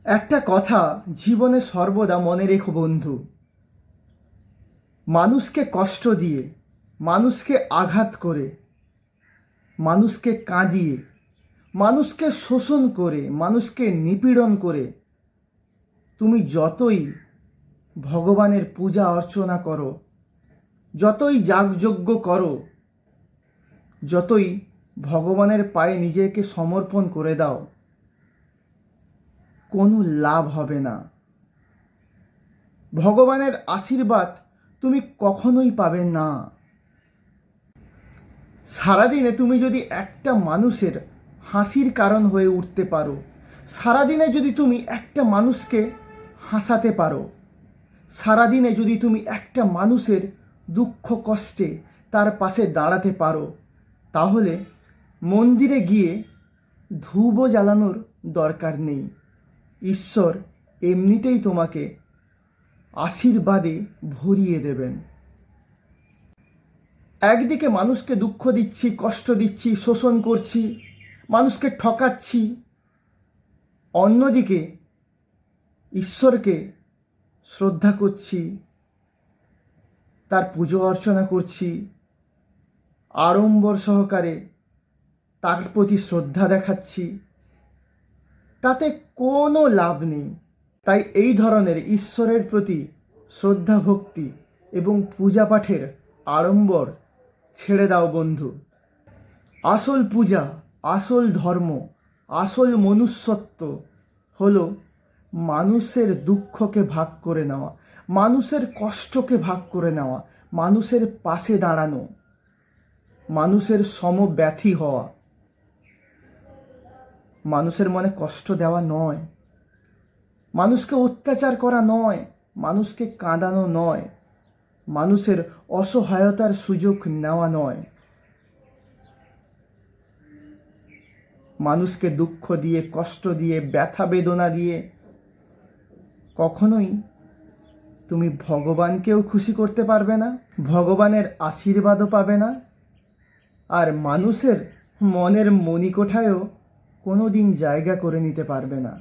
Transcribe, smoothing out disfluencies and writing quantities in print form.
একটা কথা জীবনে সর্বদা মনে রেখো বন্ধু, মানুষকে কষ্ট দিয়ে, মানুষকে আঘাত করে, মানুষকে কাঁদিয়ে, মানুষকে শোষণ করে, মানুষকে নিপীড়ন করে তুমি যতই ভগবানের পূজা অর্চনা করো, যতই যাগযজ্ঞ করো, যতই ভগবানের পায়ে নিজেকে সমর্পণ করে দাও, কোনো লাভ হবে না। ভগবানের আশীর্বাদ তুমি কখনোই পাবে না। সারাদিনে তুমি যদি একটা মানুষের হাসির কারণ হয়ে উঠতে পারো, সারাদিনে যদি তুমি একটা মানুষকে হাসাতে পারো, সারাদিনে যদি তুমি একটা মানুষের দুঃখ কষ্টে তার পাশে দাঁড়াতে পারো, তাহলে মন্দিরে গিয়ে ধূপও জ্বালানোর দরকার নেই। ঈশ্বর এমনিতেই তোমাকে আশীর্বাদে ভরিয়ে দেবেন। একদিকে মানুষকে দুঃখ দিচ্ছি, কষ্ট দিচ্ছি, শোষণ করছি, মানুষকে ঠকাচ্ছি, অন্যদিকে ঈশ্বরকে শ্রদ্ধা করছি, তার পুজো অর্চনা করছি, আড়ম্বর সহকারে তার প্রতি শ্রদ্ধা দেখাচ্ছি, তাতে কোনো লাভ নেই। তাই এই ধরনের ঈশ্বরের প্রতি শ্রদ্ধা ভক্তি এবং পূজা পাঠের আড়ম্বর ছেড়ে দাও বন্ধু। আসল পূজা, আসল ধর্ম, আসল মনুষ্যত্ব হলো মানুষের দুঃখকে ভাগ করে নেওয়া, মানুষের কষ্টকে ভাগ করে নেওয়া, মানুষের পাশে দাঁড়ানো, মানুষের সমব্যথী হওয়া। মানুষের মনে কষ্ট দেওয়া নয়, মানুষকে অত্যাচার করা নয়, মানুষকে কাঁদানো নয়, মানুষের অসহায়তার সুযোগ নেওয়া নয়। মানুষকে দুঃখ দিয়ে, কষ্ট দিয়ে, ব্যথা বেদনা দিয়ে কখনোই তুমি ভগবানকেও খুশি করতে পারবে না, ভগবানের আশীর্বাদও পাবে না, আর মানুষের মনের মণিকোঠায়ও কোনো দিন জায়গা করে নিতে পারবে না।